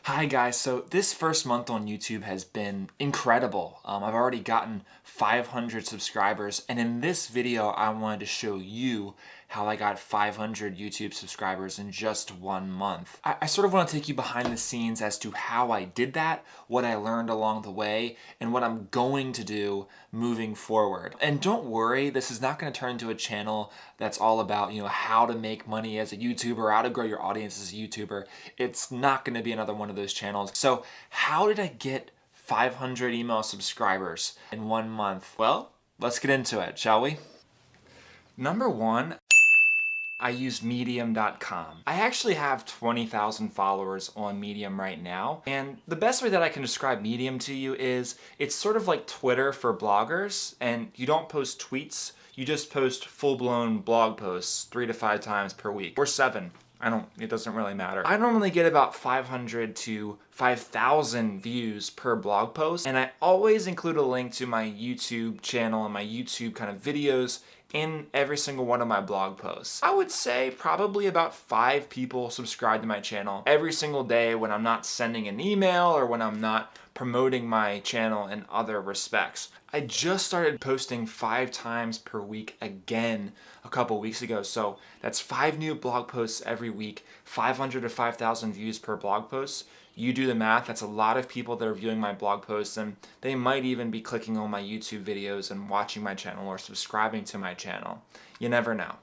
Hi guys, so this first month on YouTube has been incredible. I've already gotten 500 subscribers, and in this video I wanted to show you how I got 500 YouTube subscribers in just 1 month. I sort of want to take you behind the scenes as to how I did that, what I learned along the way, and what I'm going to do moving forward. And don't worry, this is not going to turn into a channel that's all about, how to make money as a YouTuber, how to grow your audience as a YouTuber. It's not going to be another one of those channels. So how did I get 500 email subscribers in 1 month? Well, let's get into it, shall we? Number one, I use Medium.com. I actually have 20,000 followers on Medium right now, and the best way that I can describe Medium to you is it's sort of like Twitter for bloggers, and you don't post tweets, you just post full-blown blog posts 3 to 5 times per week, or 7. It doesn't really matter. I normally get about 500 to 5,000 views per blog post, and I always include a link to my YouTube channel and my YouTube kind of videos in every single one of my blog posts. I would say probably about 5 people subscribe to my channel every single day when I'm not sending an email or when I'm not promoting my channel in other respects. I just started posting 5 times per week again a couple weeks ago, so that's 5 new blog posts every week, 500 to 5,000 views per blog post. You do the math, that's a lot of people that are viewing my blog posts, and they might even be clicking on my YouTube videos and watching my channel or subscribing to my channel. You never know.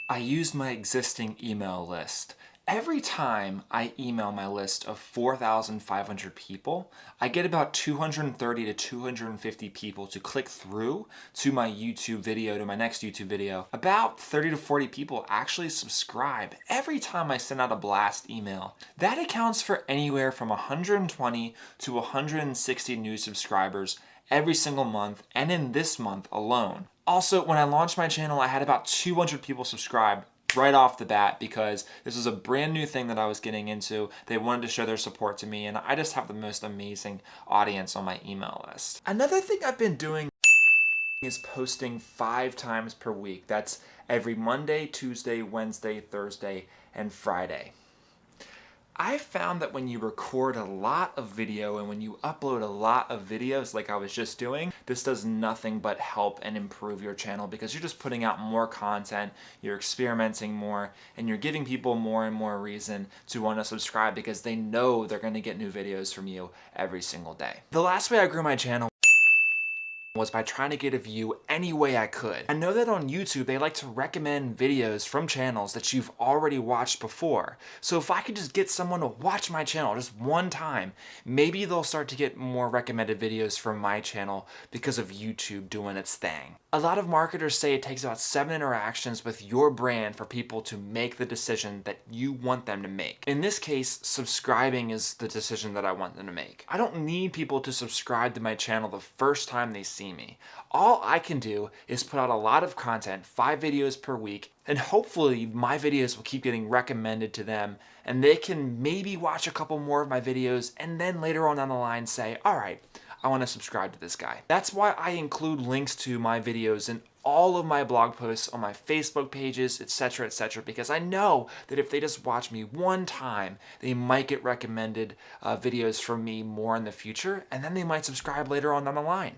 I use my existing email list. Every time I email my list of 4,500 people, I get about 230 to 250 people to click through to my YouTube video, to my next YouTube video. About 30 to 40 people actually subscribe every time I send out a blast email. That accounts for anywhere from 120 to 160 new subscribers every single month, and in this month alone. Also, when I launched my channel, I had about 200 people subscribe right off the bat because this was a brand new thing that I was getting into. They wanted to show their support to me, and I just have the most amazing audience on my email list. Another thing I've been doing is posting 5 times per week. That's every Monday, Tuesday, Wednesday, Thursday, and Friday. I found that when you record a lot of video and when you upload a lot of videos like I was just doing, this does nothing but help and improve your channel because you're just putting out more content, you're experimenting more, and you're giving people more and more reason to want to subscribe because they know they're going to get new videos from you every single day. The last way I grew my channel was by trying to get a view any way I could. I know that on YouTube they like to recommend videos from channels that you've already watched before. So if I could just get someone to watch my channel just one time, maybe they'll start to get more recommended videos from my channel because of YouTube doing its thing. A lot of marketers say it takes about 7 interactions with your brand for people to make the decision that you want them to make. In this case, subscribing is the decision that I want them to make. I don't need people to subscribe to my channel the first time they see me. All I can do is put out a lot of content, 5 videos per week, and hopefully my videos will keep getting recommended to them and they can maybe watch a couple more of my videos and then later on down the line say, all right, I want to subscribe to this guy. That's why I include links to my videos in all of my blog posts on my Facebook pages, etc., because I know that if they just watch me one time, they might get recommended videos from me more in the future, and then they might subscribe later on down the line.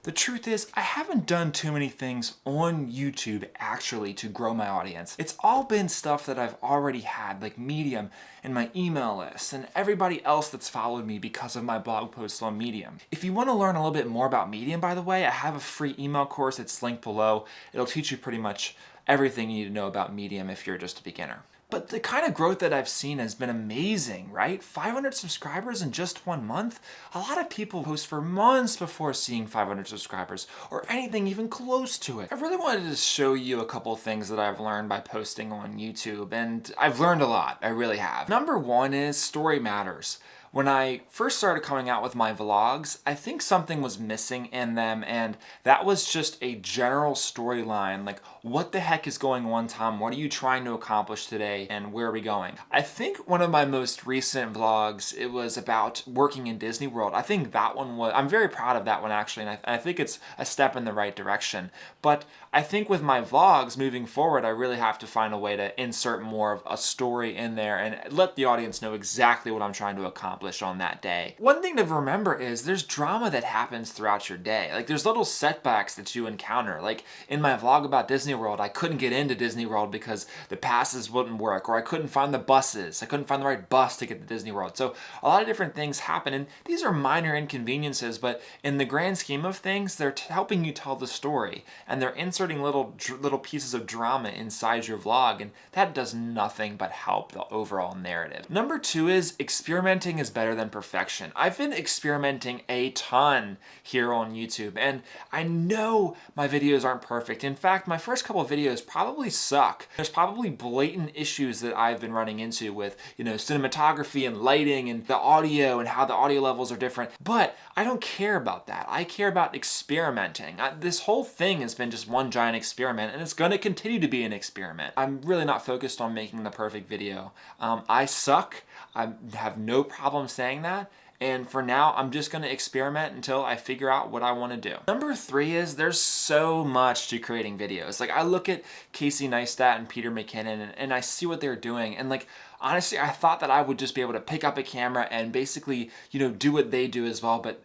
The truth is, I haven't done too many things on YouTube actually to grow my audience. It's all been stuff that I've already had, like Medium and my email list, and everybody else that's followed me because of my blog posts on Medium. If you want to learn a little bit more about Medium, by the way, I have a free email course that's linked below. It'll teach you pretty much everything you need to know about Medium if you're just a beginner. But the kind of growth that I've seen has been amazing, right? 500 subscribers in just 1 month? A lot of people post for months before seeing 500 subscribers or anything even close to it. I really wanted to show you a couple things that I've learned by posting on YouTube, and I've learned a lot, I really have. Number one is story matters. When I first started coming out with my vlogs, I think something was missing in them, and that was just a general storyline, like what the heck is going on, Tom? What are you trying to accomplish today, and where are we going? I think one of my most recent vlogs, it was about working in Disney World. I think that one was, I'm very proud of that one actually, and I think it's a step in the right direction. But I think with my vlogs moving forward, I really have to find a way to insert more of a story in there and let the audience know exactly what I'm trying to accomplish on that day. One thing to remember is there's drama that happens throughout your day. Like there's little setbacks that you encounter. Like in my vlog about Disney World, I couldn't get into Disney World because the passes wouldn't work, or I couldn't find the buses. I couldn't find the right bus to get to Disney World. So a lot of different things happen, and these are minor inconveniences, but in the grand scheme of things, they're helping you tell the story, and they're inserting little pieces of drama inside your vlog, and that does nothing but help the overall narrative. Number 2 is experimenting is better than perfection. I've been experimenting a ton here on YouTube, and I know my videos aren't perfect. In fact, my first couple of videos probably suck. There's probably blatant issues that I've been running into with, cinematography and lighting and the audio and how the audio levels are different, but I don't care about that. I care about experimenting. This whole thing has been just one giant experiment, and it's going to continue to be an experiment. I'm really not focused on making the perfect video. I suck. I have no problem saying that. And for now, I'm just going to experiment until I figure out what I want to do. Number 3 is there's so much to creating videos. Like I look at Casey Neistat and Peter McKinnon and I see what they're doing, and like honestly, I thought that I would just be able to pick up a camera and basically, do what they do as well, but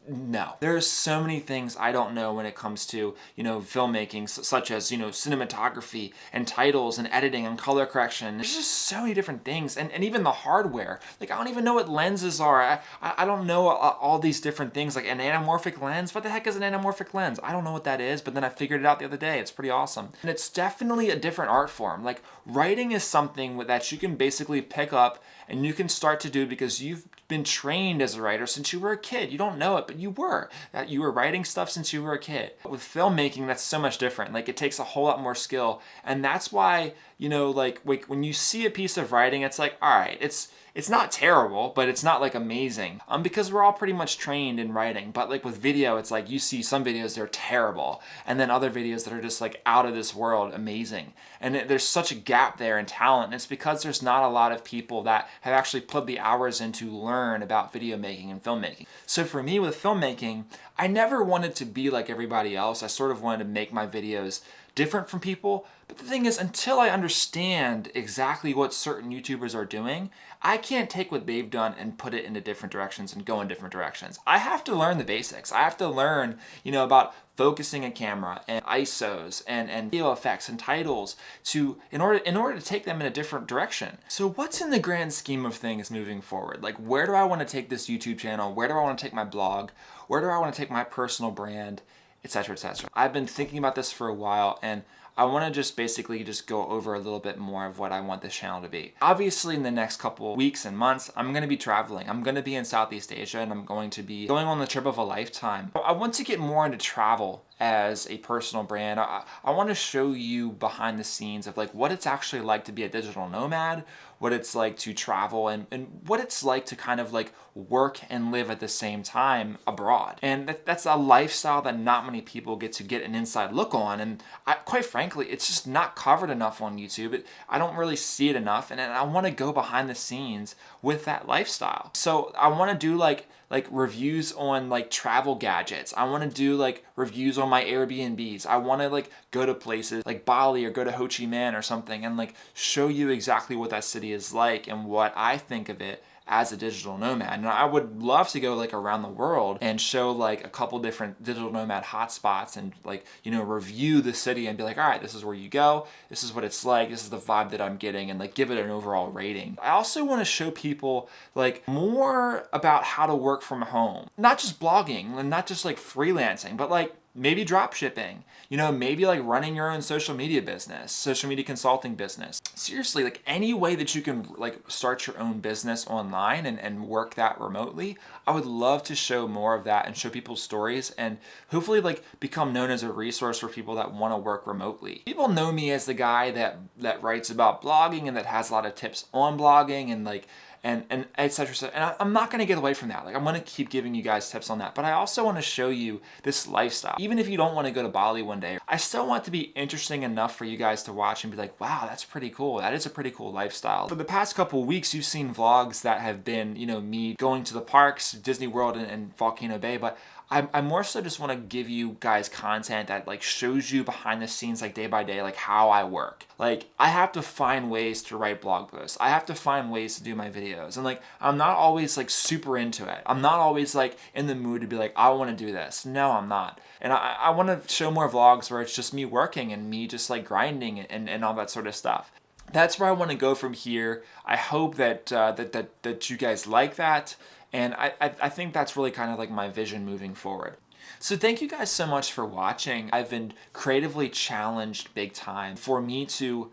no. There's so many things I don't know when it comes to, filmmaking, such as, cinematography and titles and editing and color correction. There's just so many different things, and even the hardware. Like I don't even know what lenses are. I don't know all these different things, like an anamorphic lens. What the heck is an anamorphic lens? I don't know what that is, but then I figured it out the other day. It's pretty awesome. And it's definitely a different art form. Like writing is something that you can basically pick up and you can start to do because you've been trained as a writer since you were a kid. You don't know it, but you were. That you were writing stuff since you were a kid. With filmmaking, that's so much different. Like it takes a whole lot more skill, and that's why like when you see a piece of writing, it's like, all right, it's not terrible, but it's not like amazing. Because we're all pretty much trained in writing. But like with video, it's like you see some videos that are terrible, and then other videos that are just like out of this world amazing. And there's such a gap there in talent, and it's because there's not a lot of people that have actually put the hours in to learn about video making and filmmaking. So for me with filmmaking, I never wanted to be like everybody else. I sort of wanted to make my videos different from people. But the thing is, until I understand exactly what certain YouTubers are doing, I can't take what they've done and put it into different directions and go in different directions. I have to learn the basics. I have to learn, about focusing a camera and ISOs and video effects and titles in order to take them in a different direction. So what's in the grand scheme of things moving forward? Like where do I want to take this YouTube channel? Where do I want to take my blog? Where do I want to take my personal brand? Etc., etc. I've been thinking about this for a while, and I want to just basically go over a little bit more of what I want this channel to be. Obviously, in the next couple weeks and months, I'm going to be traveling. I'm going to be in Southeast Asia, and I'm going to be going on the trip of a lifetime. I want to get more into travel as a personal brand. I want to show you behind the scenes of like what it's actually like to be a digital nomad, what it's like to travel, and what it's like to kind of like work and live at the same time abroad. And that's a lifestyle that not many people get to get an inside look on, and quite frankly, it's just not covered enough on YouTube. I don't really see it enough, and I want to go behind the scenes with that lifestyle. So I want to do like reviews on like travel gadgets. I want to do like reviews on my Airbnbs. I want to like go to places like Bali or go to Ho Chi Minh or something and like show you exactly what that city is like and what I think of it as a digital nomad. And I would love to go like around the world and show like a couple different digital nomad hotspots and like, review the city and be like, all right, this is where you go. This is what it's like. This is the vibe that I'm getting, and like give it an overall rating. I also want to show people like more about how to work from home, not just blogging and not just like freelancing, but like maybe drop shipping, maybe like running your own social media business, social media consulting business. Seriously, like any way that you can like start your own business online and work that remotely, I would love to show more of that and show people stories and hopefully like become known as a resource for people that want to work remotely. People know me as the guy that writes about blogging and that has a lot of tips on blogging and like and et cetera, et cetera. And I'm not gonna get away from that. Like, I'm gonna keep giving you guys tips on that. But I also wanna show you this lifestyle. Even if you don't wanna go to Bali one day, I still want it to be interesting enough for you guys to watch and be like, wow, that's pretty cool. That is a pretty cool lifestyle. For the past couple weeks, you've seen vlogs that have been, me going to the parks, Disney World and Volcano Bay, but I more so just want to give you guys content that like shows you behind the scenes, like day by day, like how I work. Like, I have to find ways to write blog posts. I have to find ways to do my videos. And like, I'm not always like super into it. I'm not always like in the mood to be like, I want to do this. No, I'm not. And I want to show more vlogs where it's just me working and me just like grinding and all that sort of stuff. That's where I want to go from here. I hope that that you guys like that. And I think that's really kind of like my vision moving forward. So thank you guys so much for watching. I've been creatively challenged big time. For me to,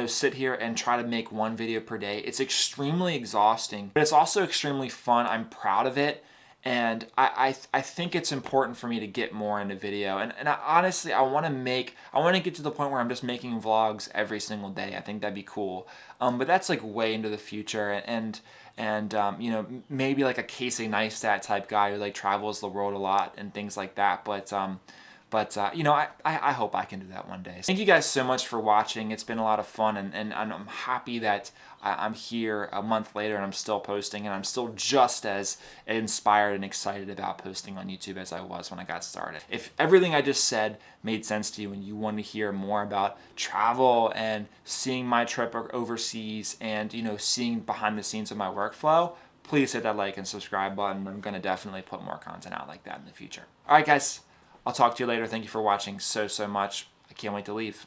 sit here and try to make one video per day, it's extremely exhausting, but it's also extremely fun. I'm proud of it. And I think it's important for me to get more into video. And honestly, I want to get to the point where I'm just making vlogs every single day. I think that'd be cool. But that's like way into the future. And maybe like a Casey Neistat type guy who like travels the world a lot and things like that. But I hope I can do that one day. Thank you guys so much for watching. It's been a lot of fun, and I'm happy that I'm here a month later and I'm still posting, and I'm still just as inspired and excited about posting on YouTube as I was when I got started. If everything I just said made sense to you and you want to hear more about travel and seeing my trip overseas and, seeing behind the scenes of my workflow, please hit that like and subscribe button. I'm going to definitely put more content out like that in the future. All right, guys. I'll talk to you later. Thank you for watching so much. I can't wait to leave.